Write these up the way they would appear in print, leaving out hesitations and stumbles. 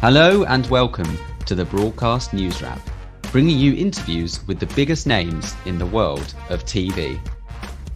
Hello and welcome to the Broadcast Newswrap, bringing you interviews with the biggest names in the world of TV.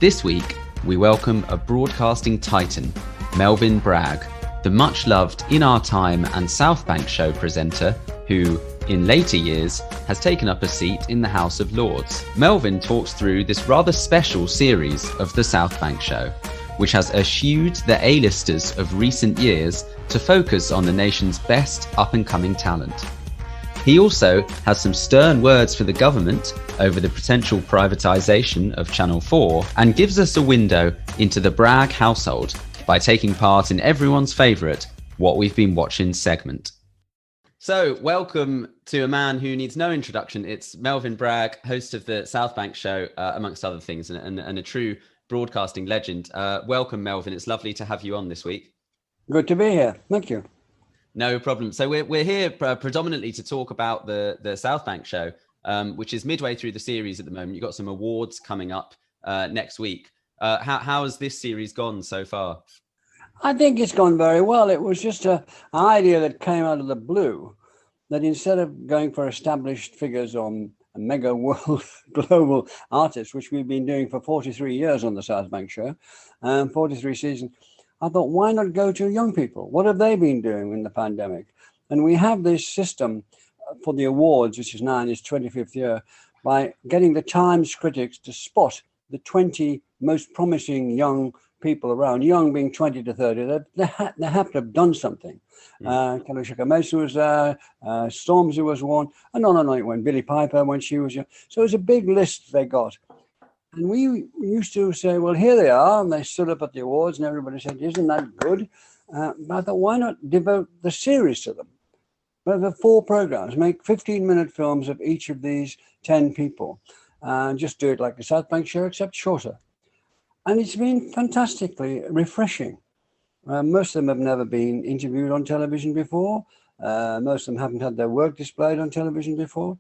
This week, we welcome a broadcasting titan, Melvyn Bragg, the much-loved In Our Time and South Bank show presenter who, in later years, has taken up a seat in the House of Lords. Melvyn talks through this rather special series of the South Bank show, which has eschewed the A-listers of recent years to focus on the nation's best up-and-coming talent. He also has some stern words for the government over the potential privatisation of Channel 4 and gives us a window into the Bragg household by taking part in everyone's favourite What We've Been Watching segment. So, welcome to a man who needs no introduction. It's Melvyn Bragg, host of the South Bank show, amongst other things, and a true broadcasting legend. Welcome, Melvyn. It's lovely to have you on this week. Good to be here. Thank you. No problem. So we're here predominantly to talk about the South Bank show, which is midway through the series at the moment. You've got some awards coming up next week. How has this series gone so far? I think it's gone very well. It was just an idea that came out of the blue, that instead of going for established figures on a mega world global artists, which we've been doing for 43 years on the South Bank show, 43 seasons, I thought, why not go to young people? What have they been doing in the pandemic? And we have this system for the awards, which is now in its 25th year, by getting the Times critics to spot the 20 most promising young people around, young being 20 to 30. They have to have done something. Kalushika Mason was there, Stormzy was one, and on and on it went. Billie Piper when she was young. So it was a big list they got. And we used to say, well, here they are. And they stood up at the awards and everybody said, isn't that good? But I thought, why not devote the series to them? Over 4 programs, make 15-minute films of each of these 10 people. And just do it like the South Bank show, except shorter. And it's been fantastically refreshing. Most of them have never been interviewed on television before. Most of them haven't had their work displayed on television before.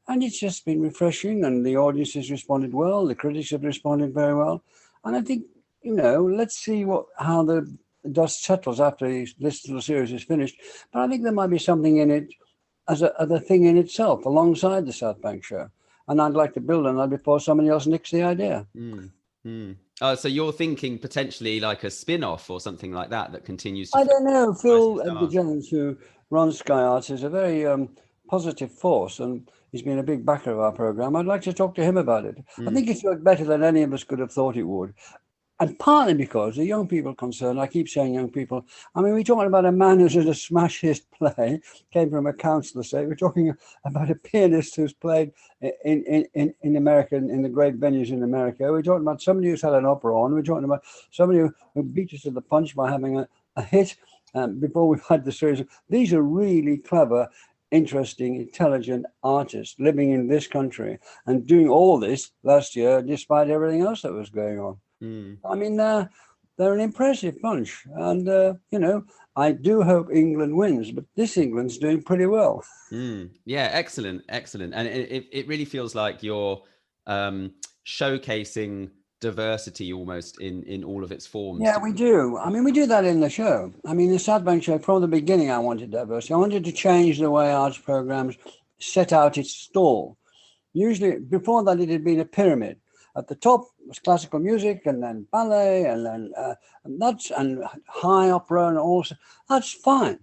And it's just been refreshing, and the audience has responded well. The critics have responded very well. And I think, let's see how the dust settles after this little series is finished. But I think there might be something in it as a thing in itself, alongside the South Bank show. And I'd like to build on that before somebody else nicks the idea. So you're thinking potentially like a spin-off or something like that continues to... I don't know. Phil Jones, who runs Sky Arts, is a very positive force, and he's been a big backer of our program. I'd like to talk to him about it. I think it's worked better than any of us could have thought it would. And partly because the young people concerned, I keep saying young people, I mean, we're talking about a man who's in a smash hit play, came from a council estate. We're talking about a pianist who's played in America, in the great venues in America. We're talking about somebody who's had an opera on. We're talking about somebody who beat us to the punch by having a hit before we've had the series. These are really clever, interesting, intelligent artists living in this country and doing all this last year despite everything else that was going on. I mean, they're an impressive bunch, and I do hope England wins, but this England's doing pretty well. Yeah, excellent, and it really feels like you're showcasing diversity almost in all of its forms. Yeah, we do. I mean, we do that in the show. I mean, the South Bank show, from the beginning, I wanted diversity. I wanted to change the way arts programs set out its stall. Usually, before that, it had been a pyramid. At the top was classical music, and then ballet, and then and high opera, and also that's fine.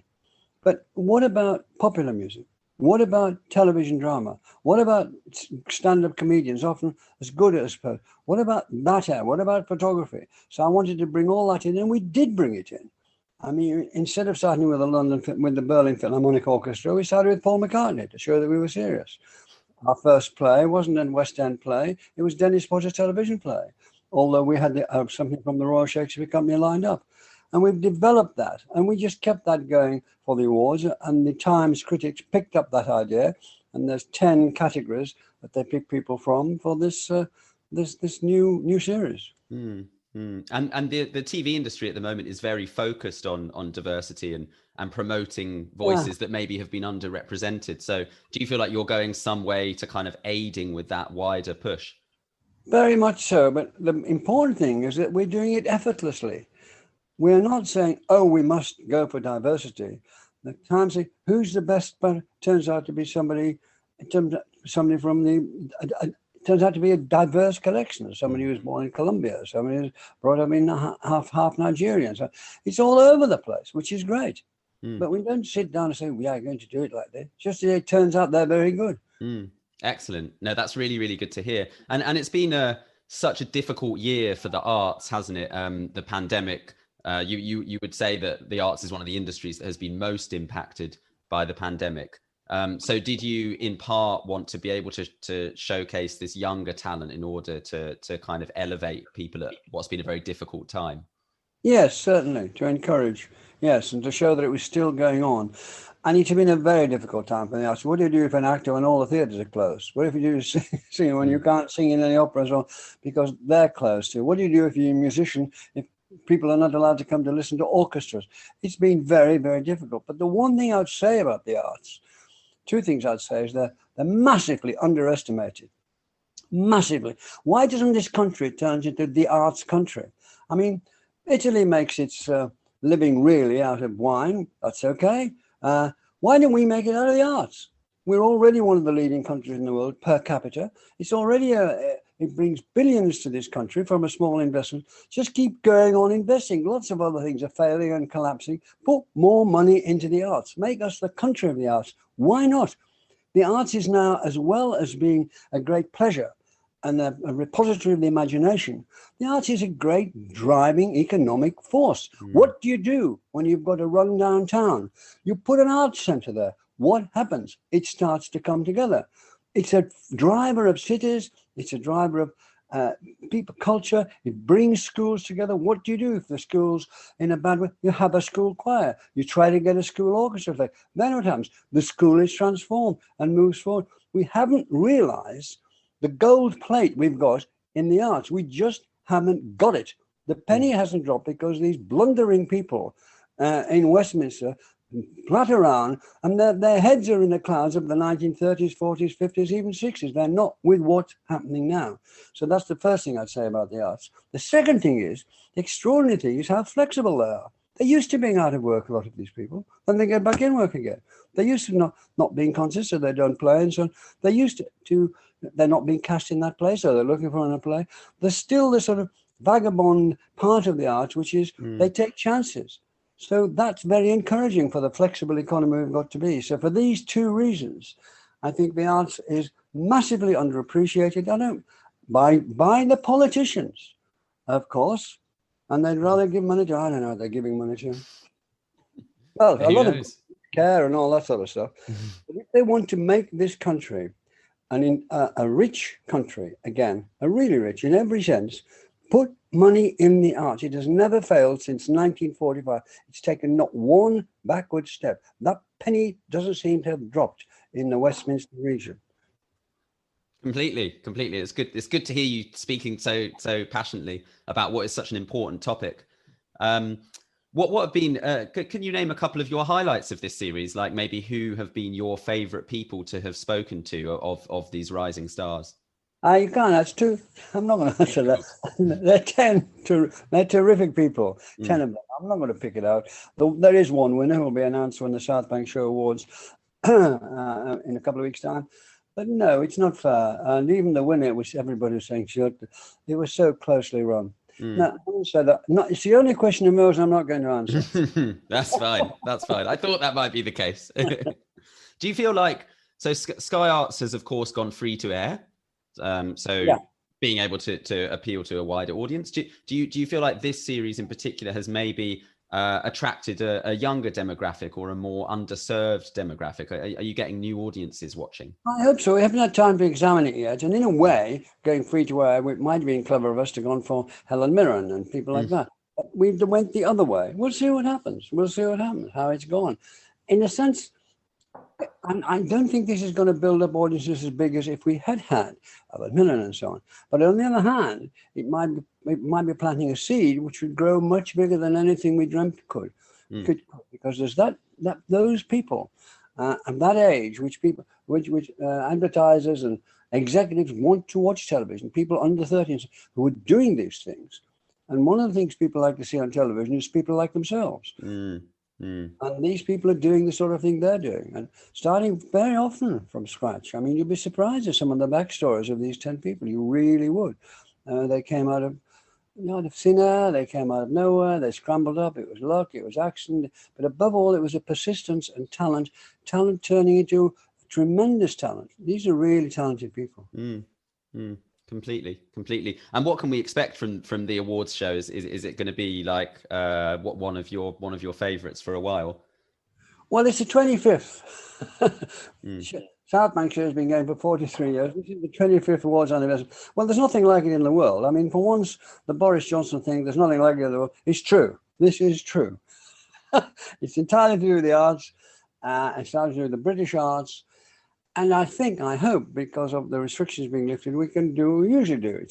But what about popular music? What about television drama? What about stand-up comedians, often as good as per? What about that? What about photography? So I wanted to bring all that in, and we did bring it in. I mean, instead of starting with the Berlin Philharmonic Orchestra, we started with Paul McCartney to show that we were serious. Our first play wasn't a West End play; it was Dennis Potter's television play. Although we had something from the Royal Shakespeare Company lined up. And we've developed that, and we just kept that going for the awards. And the Times critics picked up that idea, and there's 10 categories that they pick people from for this new series. And the TV industry at the moment is very focused on diversity and promoting voices that maybe have been underrepresented. So do you feel like you're going some way to kind of aiding with that wider push? Very much so. But the important thing is that we're doing it effortlessly. We're not saying, oh, we must go for diversity. The Times say, who's the best? But turns out to be somebody from turns out to be a diverse collection. Somebody who was born in Colombia, somebody who's brought up in half Nigerian. So it's all over the place, which is great. But we don't sit down and say, we are going to do it like this. Just it turns out they're very good. Excellent. No, that's really, really good to hear. And it's been such a difficult year for the arts, hasn't it? The pandemic. You would say that the arts is one of the industries that has been most impacted by the pandemic. So did you in part want to be able to showcase this younger talent in order to kind of elevate people at what's been a very difficult time? Yes, certainly, to encourage, yes, and to show that it was still going on. And it's been a very difficult time for the arts. What do you do if an actor when all the theatres are closed? What if you do sing when you can't sing in any operas or because they're closed? What do you do if you're a musician if people are not allowed to come to listen to orchestras? It's been very, very difficult. But the one thing I'd say about the arts, two things I'd say is they're massively underestimated. Massively. Why doesn't this country turn into the arts country? I mean, Italy makes its living really out of wine. That's okay. Why don't we make it out of the arts? We're already one of the leading countries in the world per capita. It's already it brings billions to this country from a small investment. Just keep going on investing. Lots of other things are failing and collapsing. Put more money into the arts. Make us the country of the arts. Why not? The arts is now, as well as being a great pleasure and a repository of the imagination, the arts is a great driving economic force. What do you do when you've got a run-down town? You put an arts centre there. What happens? It starts to come together. It's a driver of cities. It's a driver of people culture. It brings schools together. What do you do if the school's in a bad way? You have a school choir. You try to get a school orchestra there. Then what happens? The school is transformed and moves forward. We haven't realised the gold plate we've got in the arts. We just haven't got it. The penny hasn't dropped because these blundering people in Westminster flat around and their heads are in the clouds of the 1930s, 40s, 50s, even 60s. They're not with what's happening now. So that's the first thing I'd say about the arts. The second thing is, the extraordinary thing is how flexible they are. They're used to being out of work, a lot of these people, then they get back in work again. They're used to not being conscious, so they don't play and so on. They're used to they're not being cast in that play, so they're looking for another play. There's still this sort of vagabond part of the arts, which is they take chances. So that's very encouraging for the flexible economy we've got to be. So for these two reasons, I think the arts is massively underappreciated. By the politicians, of course, and they'd rather give money to, I don't know what they're giving money to. Well, a lot of care and all that sort of stuff. But if they want to make this country a rich country, again, a really rich in every sense, put money in the arts. It has never failed since 1945. It's taken not one backward step. That penny doesn't seem to have dropped in the Westminster region. Completely. It's good to hear you speaking so passionately about what is such an important topic. What have been? Can you name a couple of your highlights of this series? Like maybe who have been your favourite people to have spoken to of these rising stars? You can't. That's two. I'm not going to answer that. They're terrific people. 10 of them. I'm not going to pick it out. There is one winner who will be announced when the South Bank Show Awards in a couple of weeks' time. But no, it's not fair. And even the winner, which everybody was saying, it was so closely run. No, I wouldn't say that. No, it's the only question of yours I'm not going to answer. That's fine. I thought that might be the case. Do you feel like, so Sky Arts has, of course, gone free to air. Being able to appeal to a wider audience. Do you feel like this series in particular has maybe attracted a younger demographic or a more underserved demographic? Are you getting new audiences watching? I hope so. We haven't had time to examine it yet. And in a way, going free to air, it might have been clever of us to go on for Helen Mirren and people like that. But we went the other way. We'll see what happens. How it's gone. In a sense, I don't think this is going to build up audiences as big as if we had Helen Mirren and so on. But on the other hand, it might be planting a seed which would grow much bigger than anything we dreamt could, because there's those people at that age, which advertisers and executives want to watch television. People under 30 who are doing these things, and one of the things people like to see on television is people like themselves. And these people are doing the sort of thing they're doing, and starting very often from scratch. I mean, you'd be surprised at some of the backstories of these 10 people. You really would. They came out of thin air, they came out of nowhere, they scrambled up. It was luck, it was accident, but above all, it was a persistence and talent turning into tremendous talent. These are really talented people. Completely. And what can we expect from the awards show? Is it going to be like what one of your favorites for a while? Well, it's the 25th. South Bank Show has been going for 43 years. This is the 25th awards anniversary. Well, there's nothing like it in the world. I mean, for once, the Boris Johnson thing, there's nothing like it in the world. It's true. This is true. It's entirely to do with the arts. It's entirely to do with the British arts. And I hope, because of the restrictions being lifted, we can do what we usually do.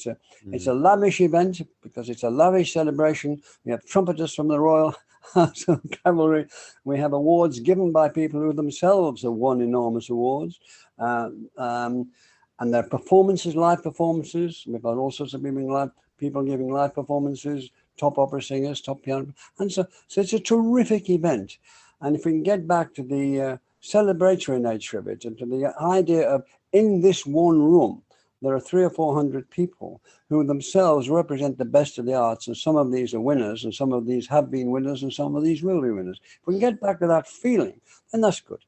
It's a lavish event because it's a lavish celebration. We have trumpeters from the Royal House of Cavalry. We have awards given by people who themselves have won enormous awards. And their performances, live performances. We've got all sorts of people giving live performances, top opera singers, top piano. And so it's a terrific event. And if we can get back to the celebratory nature of it and to the idea of in this one room, there are 300 or 400 people who themselves represent the best of the arts. And some of these are winners and some of these have been winners and some of these will be winners. If we can get back to that feeling, then that's good.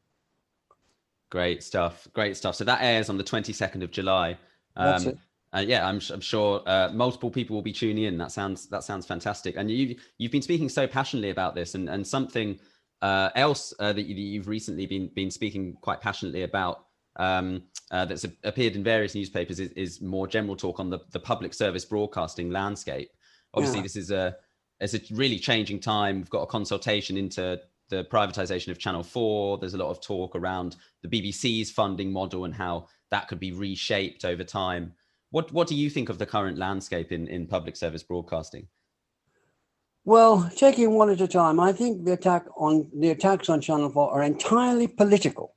Great stuff. So that airs on the 22nd of July. That's it. And yeah, I'm sure multiple people will be tuning in. That sounds fantastic. And you've been speaking so passionately about this, and something else that you've recently been speaking quite passionately about that's appeared in various newspapers is more general talk on the public service broadcasting landscape. Obviously, This is it's a really changing time. We've got a consultation into the privatisation of Channel 4. There's a lot of talk around the BBC's funding model and how that could be reshaped over time. What do you think of the current landscape in public service broadcasting? Well, taking one at a time, I think the attacks on Channel 4 are entirely political,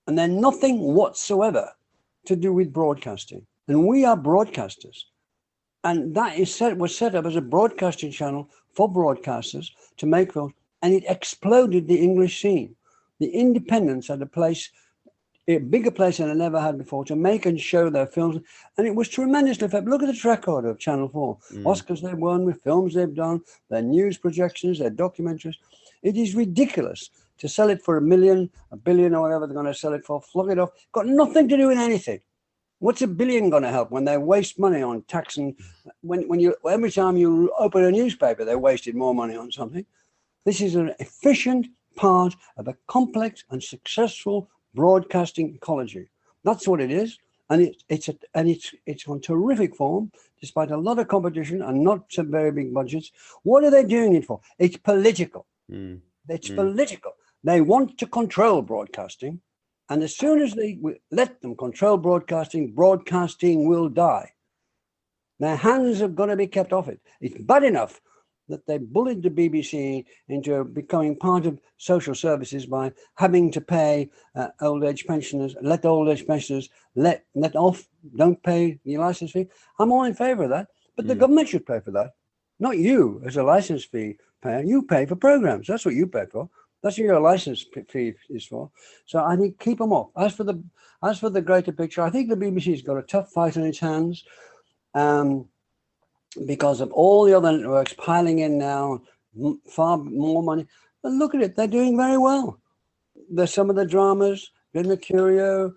and they're nothing whatsoever to do with broadcasting. And we are broadcasters, and that was set up as a broadcasting channel for broadcasters to make films, and it exploded the English scene. The independents had a bigger place than they never had before to make and show their films. And it was tremendously effective. Look at the track record of Channel 4. Oscars they've won with films they've done, their news projections, their documentaries. It is ridiculous to sell it for $1 million, $1 billion, or whatever they're going to sell it for, flog it off. Got nothing to do with anything. What's $1 billion going to help when they waste money on tax? And every time you open a newspaper, they wasted more money on something. This is an efficient part of a complex and successful broadcasting ecology. That's what it is, and it's on terrific form, despite a lot of competition and not some very big budgets. What are they doing it for? It's political. It's political. They want to control broadcasting, and as soon as they let them control broadcasting, broadcasting will die. Their hands have got to be kept off it. It's bad enough that they bullied the BBC into becoming part of social services by having to pay old age pensioners, let off, don't pay the license fee. I'm all in favour of that, but the government should pay for that. Not you as a license fee payer. You pay for programmes. That's what you pay for. That's what your license fee is for. So I think keep them off. As for the greater picture, I think the BBC's got a tough fight on its hands. Because of all the other networks piling in now, far more money. But look at it, they're doing very well. There's some of the dramas, Glenn Mercurio,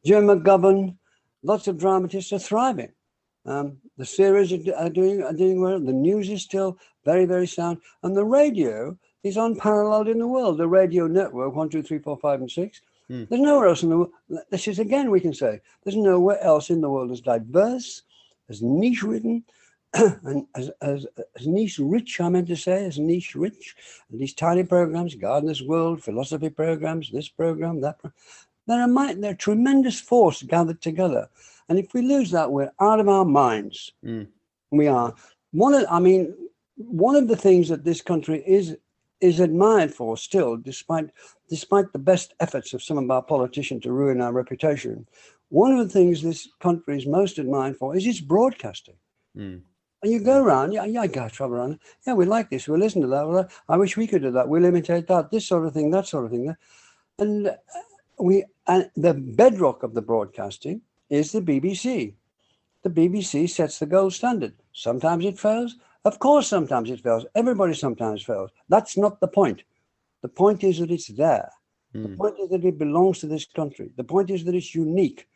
Jim McGovern, lots of dramatists are thriving. The series are doing well. The news is still very, very sound. And the radio is unparalleled in the world. The radio network, 1, 2, 3, 4, 5, and 6. There's nowhere else in the world. This is, again, we can say, there's nowhere else in the world as diverse, as niche-ridden, and as niche-rich, I meant to say, as niche-rich. These tiny programs, Gardener's World, philosophy programs, this program, that program. They're a tremendous force gathered together. And if we lose that, we're out of our minds. We are. One of the things that this country is admired for still, despite the best efforts of some of our politicians to ruin our reputation. One of the things this country is most admired for is its broadcasting. And you go around, I go travel around. Yeah, we like this. We'll listen to that. Well, I wish we could do that. We'll imitate that. This sort of thing, that sort of thing. And the bedrock of the broadcasting is the BBC. The BBC sets the gold standard. Sometimes it fails. Of course, sometimes it fails. Everybody sometimes fails. That's not the point. The point is that it's there. The point is that it belongs to this country. The point is that it's unique.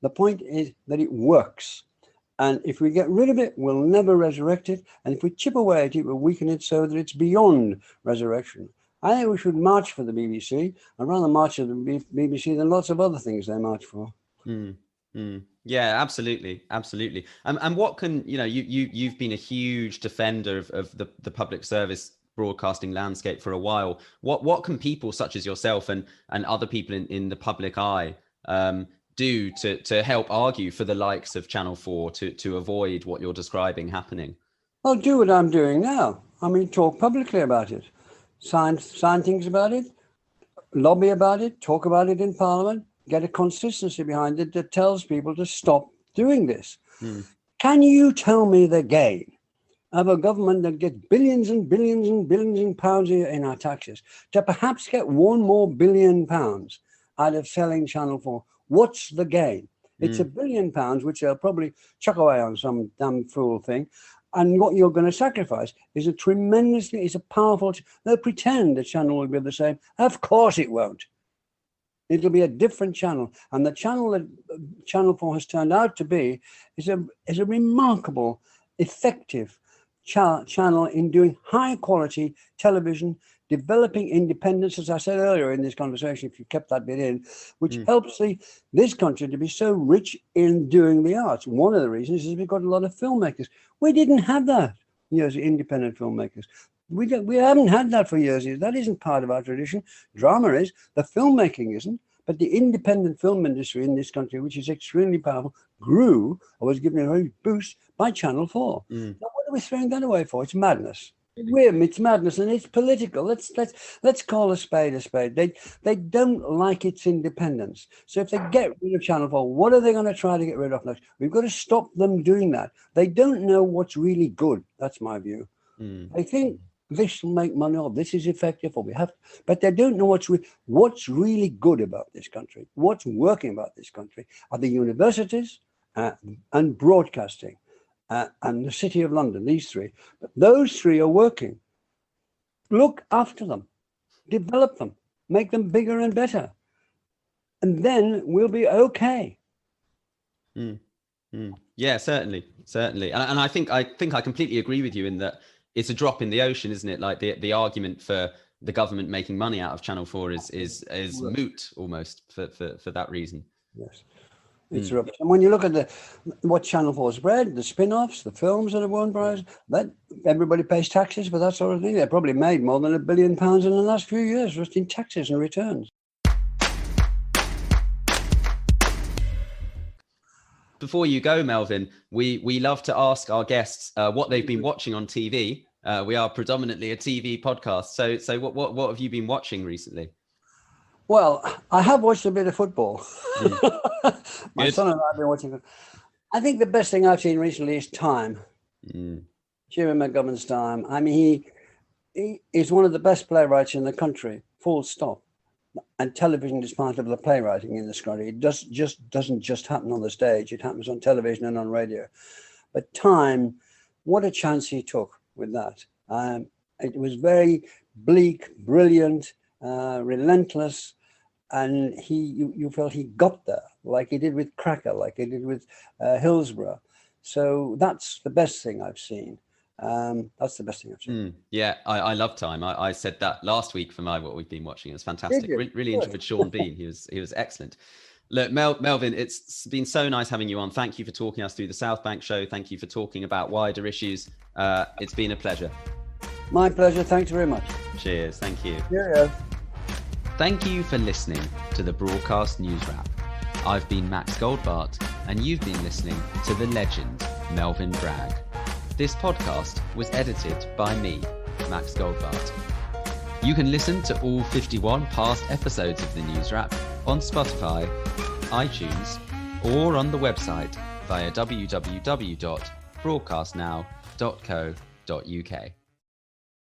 The point is that it works. And if we get rid of it, we'll never resurrect it. And if we chip away at it, we'll weaken it so that it's beyond resurrection. I think we should march for the BBC. I'd rather march for the BBC than lots of other things they march for. Yeah, absolutely. And what can, you've been a huge defender of the public service broadcasting landscape for a while. What can people such as yourself and other people in the public eye do to help argue for the likes of Channel 4 to avoid what you're describing happening? I'll do what I'm doing now. I mean, talk publicly about it, sign things about it, lobby about it, talk about it in Parliament, get a consistency behind it that tells people to stop doing this. Can you tell me the gain of a government that gets billions and billions and billions of pounds in our taxes to perhaps get £1 more billion out of selling Channel 4? What's the gain? It's £1 billion, which they'll probably chuck away on some damn fool thing. And what you're going to sacrifice is a powerful, they'll pretend the channel will be the same. Of course it won't. It'll be a different channel. And the channel that Channel 4 has turned out to be is a remarkable, effective channel in doing high quality television, developing independence, as I said earlier in this conversation, if you kept that bit in, which helps this country to be so rich in doing the arts. One of the reasons is we've got a lot of filmmakers. We didn't have that years, independent filmmakers. We haven't had that for years. That isn't part of our tradition. Drama is, the filmmaking isn't, but the independent film industry in this country, which is extremely powerful, grew or was given a very boost by Channel 4. Now, what are we throwing that away for? It's madness. It's madness, and it's political. Let's call a spade a spade. They don't like its independence. So if they get rid of Channel 4, what are they going to try to get rid of next? We've got to stop them doing that. They don't know what's really good. That's my view. They think this will make money, or this is effective, or we have, but they don't know what's really good about this country. What's working about this country are the universities and broadcasting. And the City of London, these three. But those three are working. Look after them, develop them, make them bigger and better. And then we'll be okay. Yeah, certainly. And I think I completely agree with you in that it's a drop in the ocean, isn't it? Like the argument for the government making money out of Channel 4 is moot almost for that reason. Yes. It's rubbish. And when you look at what Channel 4's bred, the spin-offs, the films that have won prizes, that everybody pays taxes for that sort of thing. They probably made more than £1 billion in the last few years just in taxes and returns. Before you go, Melvyn, we love to ask our guests what they've been watching on TV. We are predominantly a TV podcast. So what have you been watching recently? Well, I have watched a bit of football. My son and I have been watching. I think the best thing I've seen recently is Time. Jimmy McGovern's Time. I mean, he is one of the best playwrights in the country, full stop. And television is part of the playwriting in this country. It doesn't just happen on the stage. It happens on television and on radio. But Time, what a chance he took with that. It was very bleak, brilliant, relentless. And you felt he got there, like he did with Cracker, like he did with Hillsborough. So that's the best thing I've seen. That's the best thing I've seen. Yeah, I love Time. I said that last week for what we've been watching. It was fantastic. Really enjoyed Sean Bean. He was excellent. Look, Melvyn, it's been so nice having you on. Thank you for talking us through the South Bank show. Thank you for talking about wider issues. It's been a pleasure. My pleasure. Thanks very much. Cheers. Thank you. Cheerio. Thank you for listening to the Broadcast Newswrap. I've been Max Goldbart, and you've been listening to the legend, Melvyn Bragg. This podcast was edited by me, Max Goldbart. You can listen to all 51 past episodes of the Newswrap on Spotify, iTunes, or on the website via www.broadcastnow.com. podcast.co.uk.